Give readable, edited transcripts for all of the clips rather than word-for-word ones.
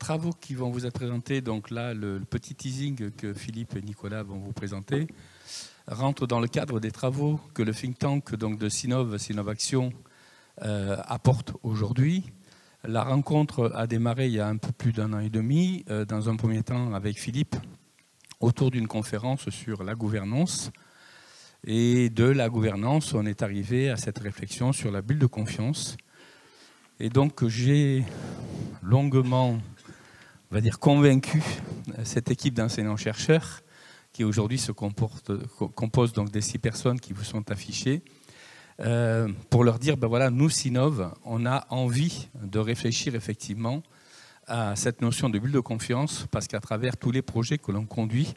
travaux qui vont vous être présentés, donc là, le petit teasing que Philippe et Nicolas vont vous présenter, rentre dans le cadre des travaux que le think tank donc, de Sinov Action, apporte aujourd'hui. La rencontre a démarré il y a un peu plus d'un an et demi, dans un premier temps avec Philippe, autour d'une conférence sur la gouvernance. Et de la gouvernance, on est arrivé à cette réflexion sur la bulle de confiance. Et donc, j'ai longuement, on va dire, convaincu cette équipe d'enseignants-chercheurs qui aujourd'hui se compose donc des 6 personnes qui vous sont affichées, pour leur dire, ben voilà, nous, Sinov, on a envie de réfléchir effectivement à cette notion de bulle de confiance, parce qu'à travers tous les projets que l'on conduit,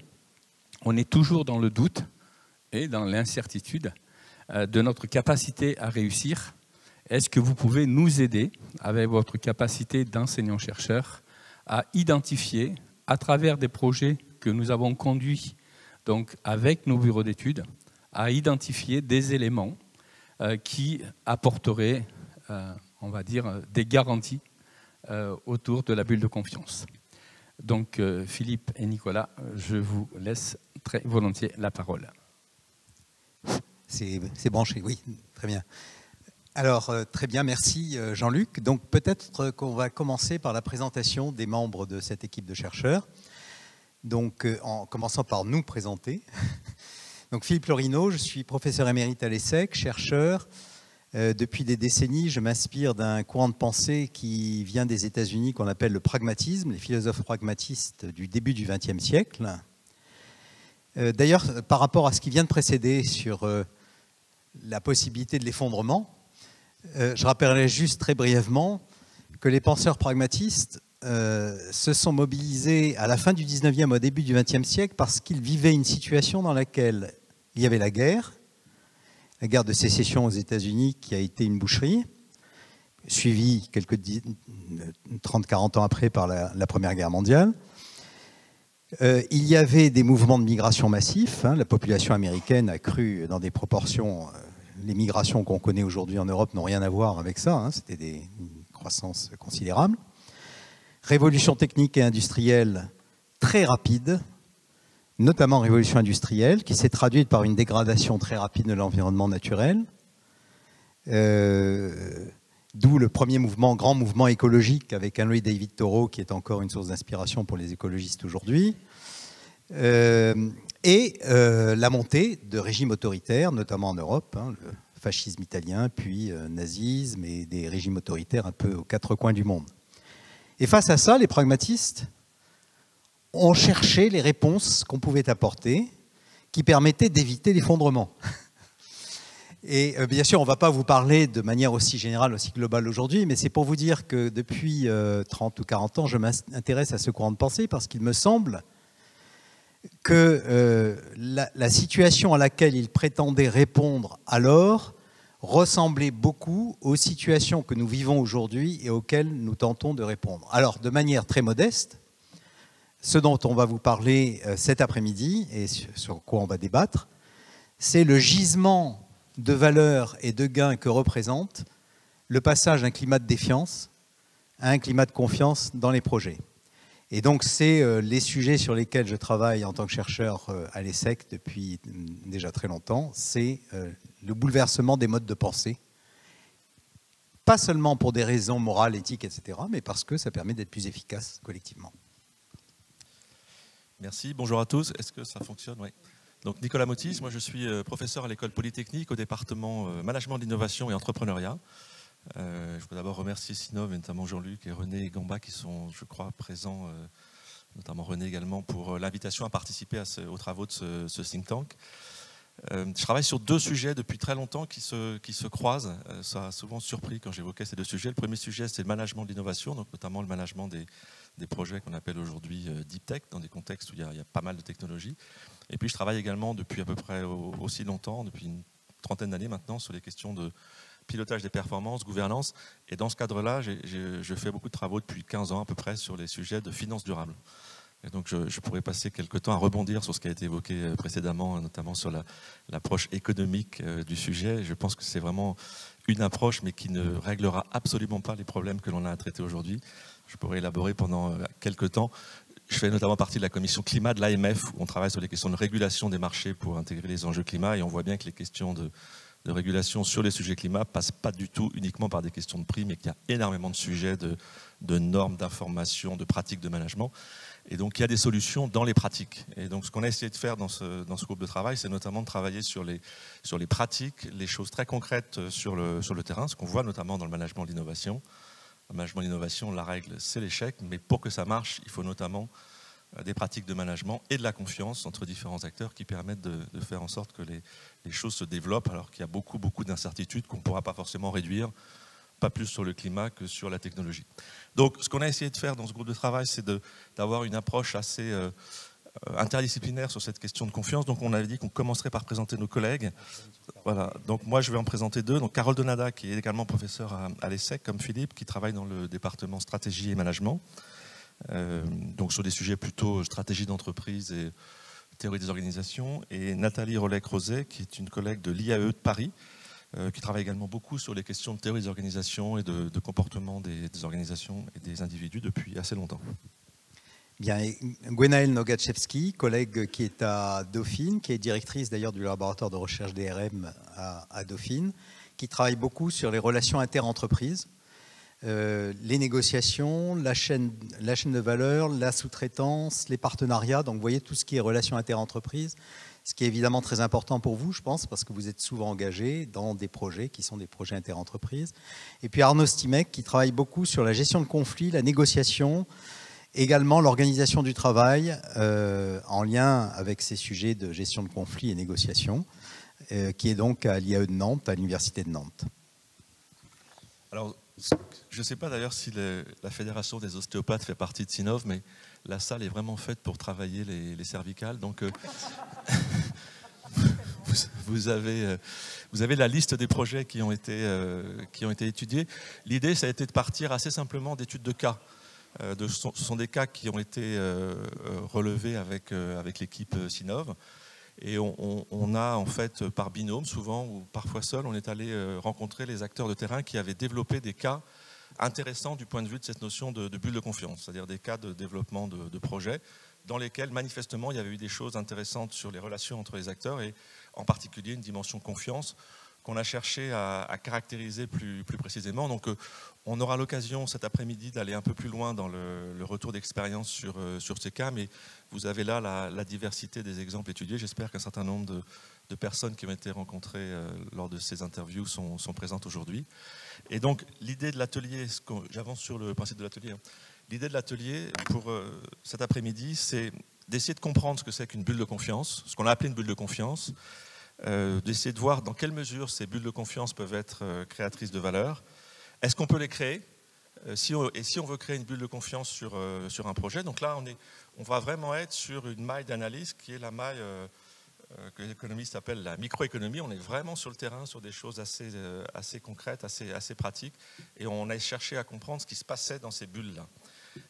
on est toujours dans le doute et dans l'incertitude de notre capacité à réussir. Est-ce que vous pouvez nous aider, avec votre capacité d'enseignant-chercheur, à identifier, à travers des projets que nous avons conduits donc, avec nos bureaux d'études, à identifier des éléments qui apporteraient, on va dire, des garanties autour de la bulle de confiance. Donc, Philippe et Nicolas, je vous laisse très volontiers la parole. C'est branché, oui, très bien. Alors, très bien, merci Jean-Luc. Donc, peut-être qu'on va commencer par la présentation des membres de cette équipe de chercheurs. Donc, en commençant par nous présenter. Donc, Philippe Lorino, je suis professeur émérite à l'ESSEC, chercheur. Depuis des décennies, je m'inspire d'un courant de pensée qui vient des États-Unis qu'on appelle le pragmatisme, les philosophes pragmatistes du début du XXe siècle. D'ailleurs, par rapport à ce qui vient de précéder sur la possibilité de l'effondrement, je rappellerai juste très brièvement que les penseurs pragmatistes se sont mobilisés à la fin du 19e, au début du 20e siècle, parce qu'ils vivaient une situation dans laquelle il y avait la guerre de sécession aux États-Unis qui a été une boucherie, suivie quelques 30-40 ans après par la Première Guerre mondiale. Il y avait des mouvements de migration massifs. La population américaine a cru dans des proportions... les migrations qu'on connaît aujourd'hui en Europe n'ont rien à voir avec ça. C'était une croissance considérable. Révolution technique et industrielle très rapide, notamment révolution industrielle, qui s'est traduite par une dégradation très rapide de l'environnement naturel. D'où le premier mouvement, grand mouvement écologique avec Henry David Thoreau, qui est encore une source d'inspiration pour les écologistes aujourd'hui. La montée de régimes autoritaires, notamment en Europe, le fascisme italien, puis nazisme et des régimes autoritaires un peu aux 4 coins du monde. Et face à ça, les pragmatistes ont cherché les réponses qu'on pouvait apporter qui permettaient d'éviter l'effondrement. Et bien sûr, on ne va pas vous parler de manière aussi générale, aussi globale aujourd'hui, mais c'est pour vous dire que depuis 30 ou 40 ans, je m'intéresse à ce courant de pensée parce qu'il me semble que la situation à laquelle il prétendait répondre alors ressemblait beaucoup aux situations que nous vivons aujourd'hui et auxquelles nous tentons de répondre. Alors, de manière très modeste, ce dont on va vous parler cet après-midi et sur quoi on va débattre, c'est le gisement de valeurs et de gains que représente le passage d'un climat de défiance à un climat de confiance dans les projets. Et donc, c'est les sujets sur lesquels je travaille en tant que chercheur à l'ESSEC depuis déjà très longtemps. C'est le bouleversement des modes de pensée. Pas seulement pour des raisons morales, éthiques, etc., mais parce que ça permet d'être plus efficace collectivement. Merci, bonjour à tous. Est-ce que ça fonctionne? Oui. Donc, Nicolas Motis, moi je suis professeur à l'école polytechnique au département management d'innovation et entrepreneuriat. Je veux d'abord remercier Sinov, et notamment Jean-Luc et René et Gamba qui sont, je crois, présents, notamment René également, pour l'invitation à participer aux travaux de ce think tank. Je travaille sur 2 sujets depuis très longtemps qui se croisent. Ça a souvent surpris quand j'évoquais ces 2 sujets. Le premier sujet, c'est le management de l'innovation, donc notamment le management des projets qu'on appelle aujourd'hui deep tech, dans des contextes où il y a pas mal de technologies. Et puis je travaille également depuis à peu près aussi longtemps, depuis une 30aine d'années maintenant, sur les questions de pilotage des performances, gouvernance. Et dans ce cadre-là, je fais beaucoup de travaux depuis 15 ans à peu près sur les sujets de finance durable. Et donc je pourrais passer quelques temps à rebondir sur ce qui a été évoqué précédemment, notamment sur l'approche économique du sujet. Je pense que c'est vraiment une approche, mais qui ne réglera absolument pas les problèmes que l'on a à traiter aujourd'hui. Je pourrais élaborer pendant quelques temps. Je fais notamment partie de la commission climat de l'AMF, où on travaille sur les questions de régulation des marchés pour intégrer les enjeux climat, et on voit bien que les questions de régulation sur les sujets climat passent pas du tout uniquement par des questions de prix, mais qu'il y a énormément de sujets, de normes, d'informations, de pratiques de management. Et donc il y a des solutions dans les pratiques. Et donc ce qu'on a essayé de faire dans ce groupe de travail, c'est notamment de travailler sur les pratiques, les choses très concrètes sur le terrain, ce qu'on voit notamment dans le management de l'innovation. Le management de l'innovation, la règle, c'est l'échec, mais pour que ça marche, il faut notamment des pratiques de management et de la confiance entre différents acteurs qui permettent de faire en sorte que les choses se développent, alors qu'il y a beaucoup d'incertitudes qu'on ne pourra pas forcément réduire, pas plus sur le climat que sur la technologie. Donc ce qu'on a essayé de faire dans ce groupe de travail, c'est d'avoir une approche assez interdisciplinaire sur cette question de confiance. Donc on avait dit qu'on commencerait par présenter nos collègues. Voilà. Donc moi je vais en présenter deux. Donc Carole Donada, qui est également professeur à l'ESSEC comme Philippe, qui travaille dans le département stratégie et management. Donc sur des sujets plutôt stratégie d'entreprise et théorie des organisations. Et Nathalie Rolec-Roset, qui est une collègue de l'IAE de Paris, qui travaille également beaucoup sur les questions de théorie des organisations et de comportement des organisations et des individus depuis assez longtemps. Bien, Gwenaëlle Nogachevski, collègue qui est à Dauphine, qui est directrice d'ailleurs du laboratoire de recherche DRM à Dauphine, qui travaille beaucoup sur les relations inter-entreprises, les négociations, la chaîne de valeur, la sous-traitance, les partenariats. Donc vous voyez tout ce qui est relations inter-entreprises, ce qui est évidemment très important pour vous, je pense, parce que vous êtes souvent engagé dans des projets qui sont des projets inter-entreprises. Et puis Arnaud Stimek, qui travaille beaucoup sur la gestion de conflits, la négociation, également l'organisation du travail en lien avec ces sujets de gestion de conflits et négociation, qui est donc à l'IAE de Nantes, à l'Université de Nantes. Alors, je ne sais pas d'ailleurs si la Fédération des ostéopathes fait partie de Sinov, mais la salle est vraiment faite pour travailler les cervicales. Donc, vous avez la liste des projets qui ont été étudiés. L'idée, ça a été de partir assez simplement d'études de cas. Ce sont des cas qui ont été relevés avec l'équipe Sinov. Et on a en fait par binôme souvent ou parfois seul, on est allé rencontrer les acteurs de terrain qui avaient développé des cas intéressants du point de vue de cette notion de bulle de confiance, c'est-à-dire des cas de développement de projets dans lesquels manifestement il y avait eu des choses intéressantes sur les relations entre les acteurs et en particulier une dimension confiance qu'on a cherché à caractériser plus précisément. Donc on aura l'occasion cet après-midi d'aller un peu plus loin dans le retour d'expérience sur ces cas, mais vous avez là la diversité des exemples étudiés. J'espère qu'un certain nombre de personnes qui ont été rencontrées lors de ces interviews sont présentes aujourd'hui. Et donc l'idée de l'atelier, j'avance sur le principe de l'atelier, l'idée de l'atelier pour cet après-midi, c'est d'essayer de comprendre ce que c'est qu'une bulle de confiance, ce qu'on a appelé une bulle de confiance, d'essayer de voir dans quelle mesure ces bulles de confiance peuvent être créatrices de valeur. Est-ce qu'on peut les créer ? Si on veut créer une bulle de confiance sur un projet, donc là on va vraiment être sur une maille d'analyse qui est la maille que les économistes appellent la microéconomie. On est vraiment sur le terrain, sur des choses assez concrètes, assez pratiques, et on a cherché à comprendre ce qui se passait dans ces bulles-là.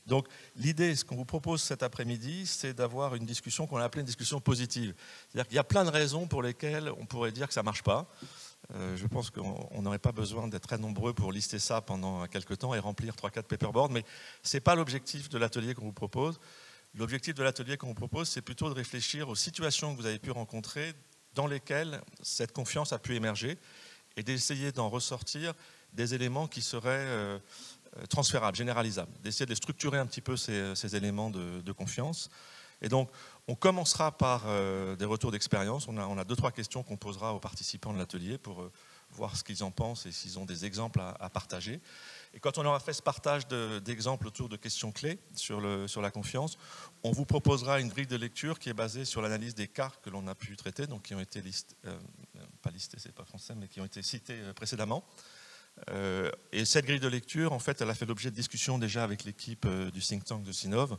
Donc l'idée, ce qu'on vous propose cet après-midi, c'est d'avoir une discussion qu'on a appelée une discussion positive. C'est-à-dire qu'il y a plein de raisons pour lesquelles on pourrait dire que ça ne marche pas. Je pense qu'on n'aurait pas besoin d'être très nombreux pour lister ça pendant quelques temps et remplir 3-4 paperboards, mais ce n'est pas l'objectif de l'atelier qu'on vous propose. L'objectif de l'atelier qu'on vous propose, c'est plutôt de réfléchir aux situations que vous avez pu rencontrer dans lesquelles cette confiance a pu émerger et d'essayer d'en ressortir des éléments qui seraient transférables, généralisables, d'essayer de les structurer un petit peu ces éléments de confiance. Et donc, on commencera par des retours d'expérience. On a 2-3 questions qu'on posera aux participants de l'atelier pour voir ce qu'ils en pensent et s'ils ont des exemples à partager. Et quand on aura fait ce partage d'exemples autour de questions clés sur la confiance, on vous proposera une grille de lecture qui est basée sur l'analyse des cas que l'on a pu traiter, donc qui ont été pas listés, c'est pas français, mais qui ont été cités précédemment. Et cette grille de lecture, en fait, elle a fait l'objet de discussions déjà avec l'équipe du think tank de Sinov.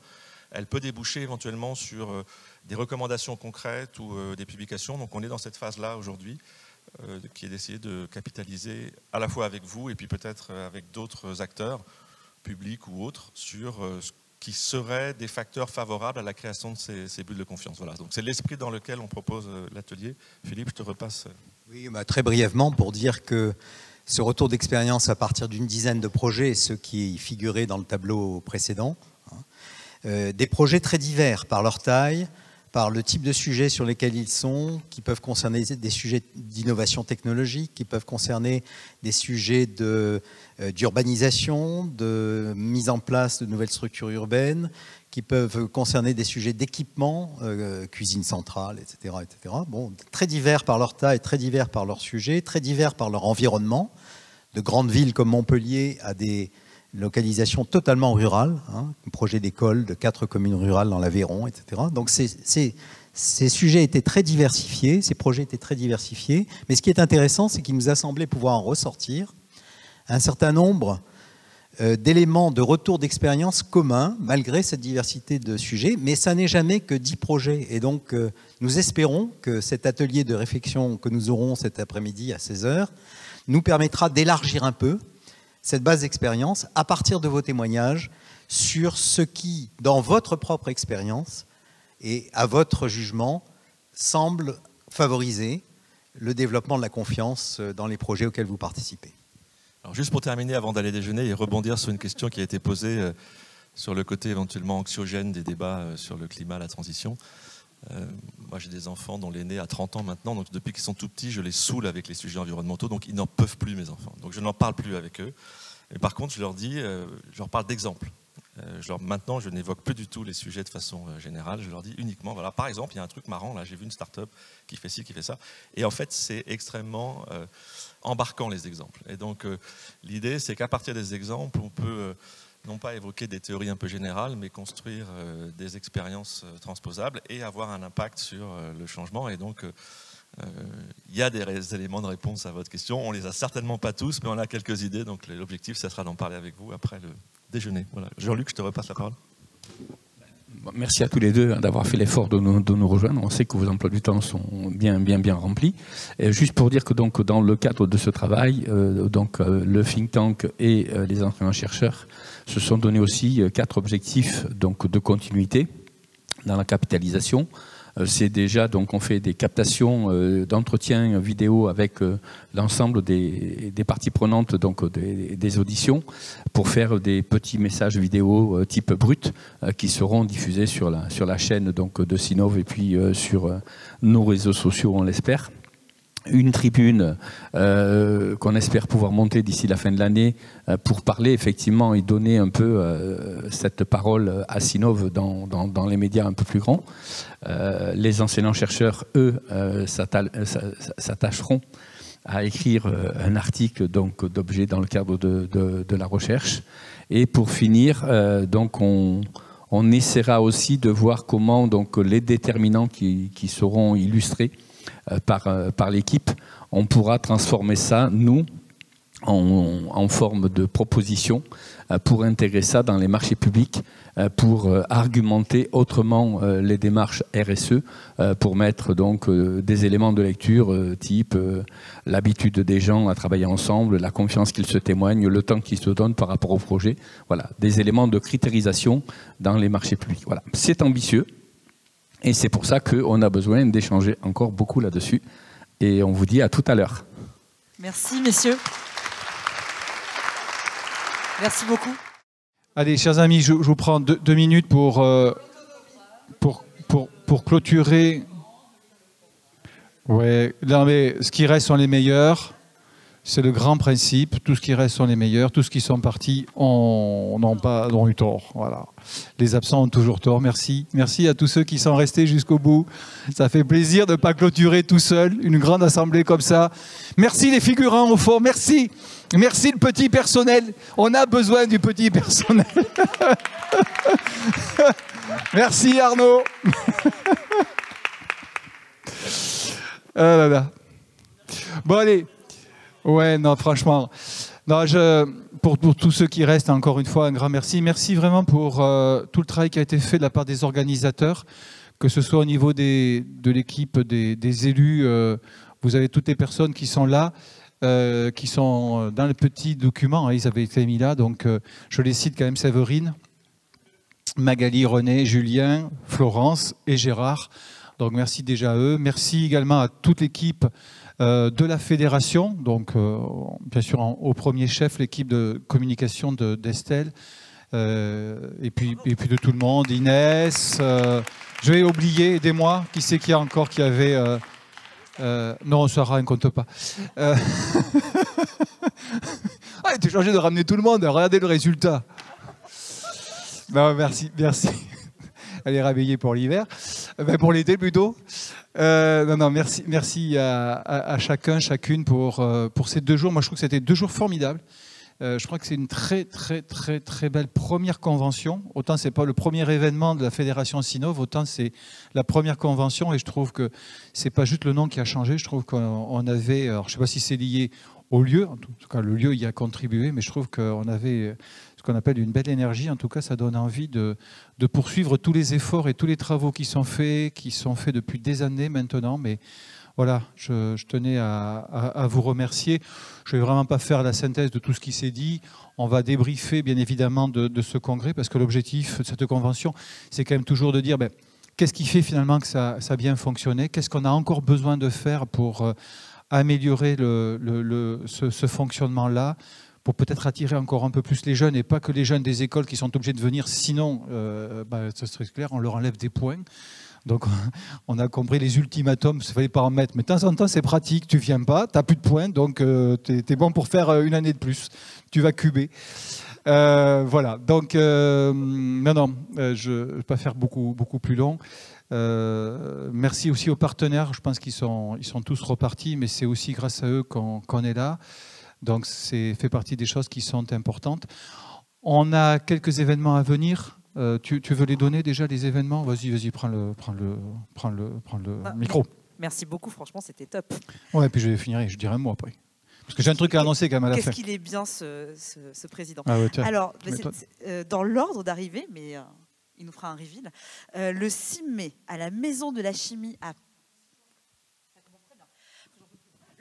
Elle peut déboucher éventuellement sur des recommandations concrètes ou des publications. Donc on est dans cette phase-là aujourd'hui, qui est d'essayer de capitaliser à la fois avec vous et puis peut-être avec d'autres acteurs, publics ou autres, sur qui seraient des facteurs favorables à la création de ces bulles de confiance. Voilà. Donc c'est l'esprit dans lequel on propose l'atelier. Philippe, je te repasse. Oui, très brièvement pour dire que ce retour d'expérience à partir d'une dizaine de projets, ceux qui figuraient dans le tableau précédent, des projets très divers par leur taille, par le type de sujets sur lesquels ils sont, qui peuvent concerner des sujets d'innovation technologique, qui peuvent concerner des sujets d'urbanisation, de mise en place de nouvelles structures urbaines, qui peuvent concerner des sujets d'équipement, cuisine centrale, etc., etc. Bon, très divers par leur taille, très divers par leur sujet, très divers par leur environnement, de grandes villes comme Montpellier à des localisations totalement rurales, un projet d'école de 4 communes rurales dans l'Aveyron, etc. Donc ces sujets étaient très diversifiés, ces projets étaient très diversifiés, mais ce qui est intéressant, c'est qu'il nous a semblé pouvoir en ressortir un certain nombre d'éléments de retour d'expérience communs, malgré cette diversité de sujets, mais ça n'est jamais que 10 projets. Et donc, nous espérons que cet atelier de réflexion que nous aurons cet après-midi à 16h nous permettra d'élargir un peu cette base d'expérience à partir de vos témoignages sur ce qui, dans votre propre expérience et à votre jugement, semble favoriser le développement de la confiance dans les projets auxquels vous participez. Alors juste pour terminer, avant d'aller déjeuner, et rebondir sur une question qui a été posée sur le côté éventuellement anxiogène des débats sur le climat, la transition. Moi j'ai des enfants dont l'aîné a 30 ans maintenant, donc depuis qu'ils sont tout petits, je les saoule avec les sujets environnementaux, donc ils n'en peuvent plus, mes enfants. Donc je n'en parle plus avec eux. Et par contre, je leur dis, je leur parle d'exemples. Maintenant, je n'évoque plus du tout les sujets de façon générale. Je leur dis uniquement, voilà, par exemple, il y a un truc marrant, là, j'ai vu une start-up qui fait ci, qui fait ça. Et en fait, c'est extrêmement embarquant, les exemples. Et donc, l'idée, c'est qu'à partir des exemples, on peut non pas évoquer des théories un peu générales, mais construire des expériences transposables et avoir un impact sur le changement. Et donc, il y a des éléments de réponse à votre question. On ne les a certainement pas tous, mais on a quelques idées. Donc, l'objectif, ça sera d'en parler avec vous après le déjeuner. Voilà. Jean-Luc, je te repasse la parole. Merci à tous les deux d'avoir fait l'effort de nous rejoindre. On sait que vos emplois du temps sont bien remplis. Et juste pour dire que donc, dans le cadre de ce travail, le think tank et les enseignants-chercheurs se sont donné aussi 4 objectifs donc, de continuité dans la capitalisation. C'est déjà, donc, on fait des captations d'entretien vidéo avec l'ensemble des parties prenantes donc, des auditions pour faire des petits messages vidéo type brut qui seront diffusés sur la chaîne donc, de Sinov et puis sur nos réseaux sociaux, on l'espère. Une tribune qu'on espère pouvoir monter d'ici la fin de l'année pour parler effectivement et donner un peu cette parole à Sinov dans les médias un peu plus grands. Les enseignants-chercheurs, eux, s'attacheront à écrire un article d'objet dans le cadre de la recherche. Et pour finir, donc on essaiera aussi de voir comment donc, les déterminants qui seront illustrés par l'équipe, on pourra transformer ça, nous, en forme de proposition pour intégrer ça dans les marchés publics, pour argumenter autrement les démarches RSE, pour mettre donc des éléments de lecture type l'habitude des gens à travailler ensemble, la confiance qu'ils se témoignent, le temps qu'ils se donnent par rapport au projet. Voilà, des éléments de critérisation dans les marchés publics. Voilà, c'est ambitieux. Et c'est pour ça qu'on a besoin d'échanger encore beaucoup là-dessus. Et on vous dit à tout à l'heure. Merci, messieurs. Merci beaucoup. Allez, chers amis, je vous prends 2 minutes pour clôturer. Ouais, non, mais ce qui reste sont les meilleurs. C'est le grand principe. Tout ce qui reste sont les meilleurs. Tous ceux qui sont partis ont eu tort. Voilà. Les absents ont toujours tort. Merci. Merci à tous ceux qui sont restés jusqu'au bout. Ça fait plaisir de ne pas clôturer tout seul une grande assemblée comme ça. Merci les figurants au fond. Merci. Merci le petit personnel. On a besoin du petit personnel. Merci Arnaud. Ah là là. Bon allez. Ouais, non, franchement. Non, pour tous ceux qui restent, encore une fois, un grand merci. Merci vraiment pour tout le travail qui a été fait de la part des organisateurs, que ce soit au niveau de l'équipe, des élus. Vous avez toutes les personnes qui sont là, qui sont dans le petit document. Hein, ils avaient été mis là, donc je les cite quand même, Séverine, Magali, René, Julien, Florence et Gérard. Donc merci déjà à eux. Merci également à toute l'équipe de la fédération, donc bien sûr au premier chef, l'équipe de communication d'Estelle, et puis de tout le monde, Inès. Je vais oublier, aidez-moi, qui c'est qu'il y a encore qui avait... non, Sarah, ne compte pas. Ah, t'es chargé de ramener tout le monde, regardez le résultat. Non, merci. Elle est réveillée pour l'hiver, pour l'été plutôt. Merci à chacun, chacune pour ces 2 jours. Moi, je trouve que c'était 2 jours formidables. Je crois que c'est une très belle première convention. Autant c'est pas le premier événement de la fédération Sinov, autant c'est la première convention. Et je trouve que c'est pas juste le nom qui a changé. Je trouve qu'on avait, alors je sais pas si c'est lié au lieu, en tout cas le lieu y a contribué, mais je trouve qu'on avait ce qu'on appelle une belle énergie. En tout cas, ça donne envie de poursuivre tous les efforts et tous les travaux qui sont faits depuis des années maintenant. Mais voilà, je tenais à vous remercier. Je ne vais vraiment pas faire la synthèse de tout ce qui s'est dit. On va débriefer bien évidemment de ce congrès, parce que l'objectif de cette convention, c'est quand même toujours de dire qu'est-ce qui fait finalement que ça a bien fonctionné, qu'est-ce qu'on a encore besoin de faire pour améliorer ce fonctionnement-là, pour peut-être attirer encore un peu plus les jeunes, et pas que les jeunes des écoles qui sont obligés de venir, sinon, ce serait clair, on leur enlève des points. Donc on a compris les ultimatums, il ne fallait pas en mettre. Mais de temps en temps, c'est pratique, tu ne viens pas, tu n'as plus de points, donc tu es bon pour faire une année de plus. Tu vas cuber. Voilà, donc je ne vais pas faire beaucoup plus long. Merci aussi aux partenaires, je pense qu'ils sont tous repartis, mais c'est aussi grâce à eux qu'on est là. Donc c'est fait partie des choses qui sont importantes. On a quelques événements à venir. Tu veux les donner déjà, les événements? Vas-y, prends le micro. Merci beaucoup, franchement, c'était top. Ouais, puis je finirai, je dirai un mot après. Parce que j'ai un truc à annoncer quand même à la fin. Qu'est-ce qu'il est bien, ce président. Ah ouais, alors, dans l'ordre d'arrivée, mais il nous fera un reveal, le 6 mai, à la Maison de la Chimie à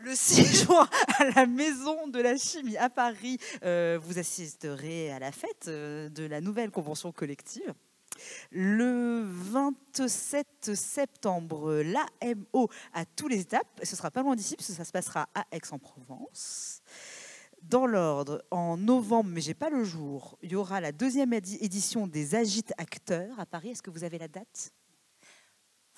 Le 6 juin, à la Maison de la Chimie à Paris, vous assisterez à la fête de la nouvelle convention collective. Le 27 septembre, l'AMO à tous les étapes. Ce ne sera pas loin d'ici, parce que ça se passera à Aix-en-Provence. Dans l'ordre, en novembre, mais je n'ai pas le jour, il y aura la 2e édition des Agite Acteurs à Paris. Est-ce que vous avez la date?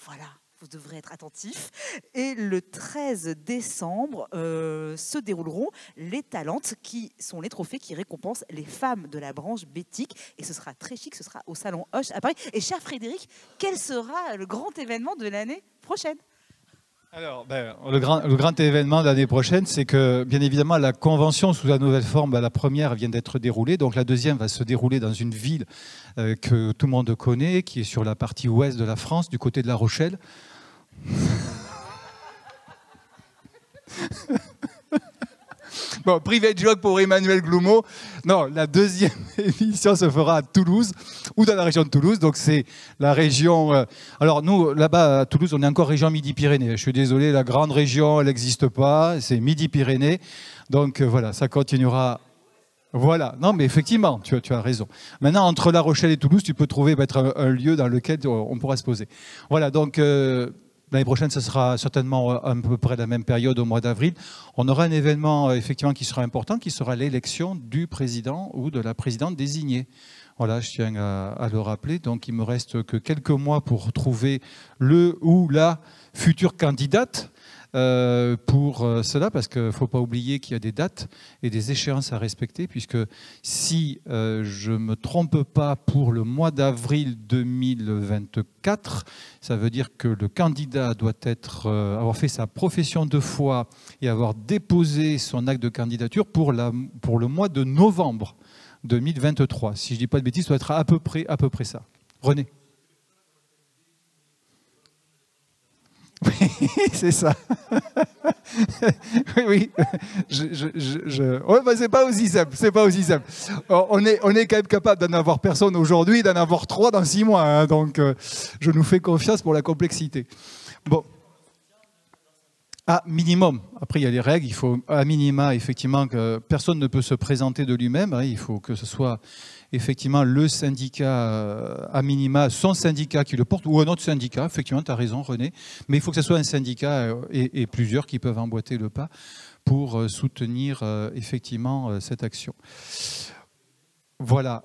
Voilà. Vous devrez être attentifs. Et le 13 décembre se dérouleront les Talentes, qui sont les trophées qui récompensent les femmes de la branche Bétique. Et ce sera très chic, ce sera au Salon Hoche à Paris. Et cher Frédéric, quel sera le grand événement de l'année prochaine? Alors, le grand événement de l'année prochaine, c'est que, bien évidemment, la convention sous la nouvelle forme, la première vient d'être déroulée. Donc la deuxième va se dérouler dans une ville que tout le monde connaît, qui est sur la partie ouest de la France, du côté de La Rochelle. Bon, privé de joke pour Emmanuel Gloumeau. Non, la 2e édition se fera à Toulouse ou dans la région de Toulouse. Donc c'est la région... alors nous, là-bas à Toulouse, on est encore région Midi-Pyrénées. Je suis désolé, la grande région, elle n'existe pas. C'est Midi-Pyrénées. Donc voilà, ça continuera... Voilà, non mais effectivement, tu as raison. Maintenant, entre La Rochelle et Toulouse, tu peux trouver un lieu dans lequel on pourra se poser. Voilà, donc... l'année prochaine, ce sera certainement à peu près la même période, au mois d'avril. On aura un événement effectivement qui sera important, qui sera l'élection du président ou de la présidente désignée. Voilà, je tiens à le rappeler. Donc, il me reste que quelques mois pour trouver le ou la future candidate pour cela, parce qu'il ne faut pas oublier qu'il y a des dates et des échéances à respecter, puisque si je ne me trompe pas, pour le mois d'avril 2024, ça veut dire que le candidat doit avoir fait sa profession de foi et avoir déposé son acte de candidature pour le mois de novembre 2023. Si je ne dis pas de bêtises, ça doit être à peu près ça. René. Oui, c'est ça. Oui. Ouais, bah, c'est pas aussi simple. On est quand même capable d'en avoir personne aujourd'hui, d'en avoir 3 dans 6 mois. Hein, donc, je nous fais confiance pour la complexité. Bon. Ah, minimum. Après, il y a les règles. Il faut, à minima, effectivement, que personne ne peut se présenter de lui-même. Hein. Il faut que ce soit effectivement le syndicat, à minima, son syndicat qui le porte, ou un autre syndicat. Effectivement, tu as raison, René. Mais il faut que ce soit un syndicat et plusieurs qui peuvent emboîter le pas pour soutenir effectivement cette action. Voilà.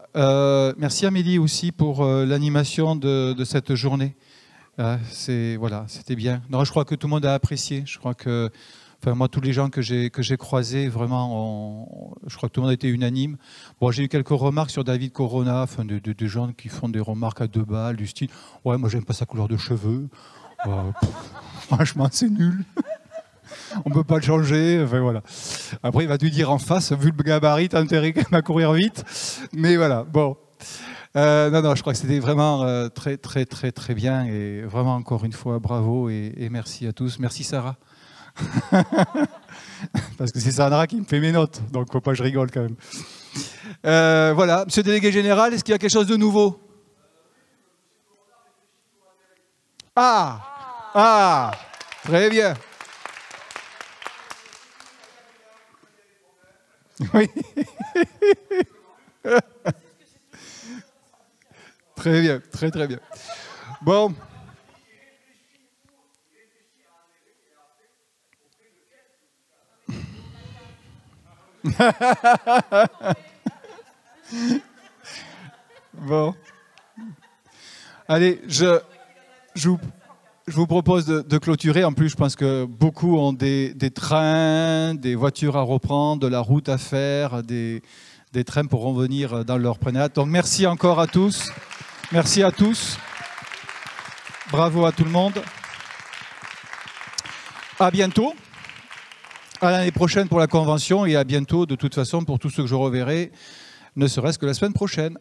Merci Amélie aussi pour l'animation de cette journée. Voilà, c'était bien. Non, je crois que tout le monde a apprécié. Je crois que, enfin, moi, tous les gens que j'ai croisés, vraiment, je crois que tout le monde a été unanime. Bon, j'ai eu quelques remarques sur David Corona, enfin, de gens qui font des remarques à 2 balles, du style « Ouais, moi, j'aime pas sa couleur de cheveux. Franchement, c'est nul. On ne peut pas le changer. » Enfin, voilà. Après, il va te dire en face, vu le gabarit, t'as intérêt quand même à courir vite. Mais voilà, bon. Non, je crois que c'était vraiment très bien et vraiment encore une fois bravo et merci à tous. Merci Sarah. Parce que c'est Sarah qui me fait mes notes, donc faut pas que je rigole quand même. Voilà, monsieur le délégué général, est-ce qu'il y a quelque chose de nouveau? Ah, très bien. Oui. Très bien, très bien. Bon. Bon. Allez, je vous propose de clôturer. En plus, je pense que beaucoup ont des trains, des voitures à reprendre, de la route à faire, des trains pour revenir dans leur promenade. Donc merci encore à tous. Merci à tous. Bravo à tout le monde. À bientôt. À l'année prochaine pour la convention et à bientôt de toute façon pour tous ceux que je reverrai, ne serait-ce que la semaine prochaine.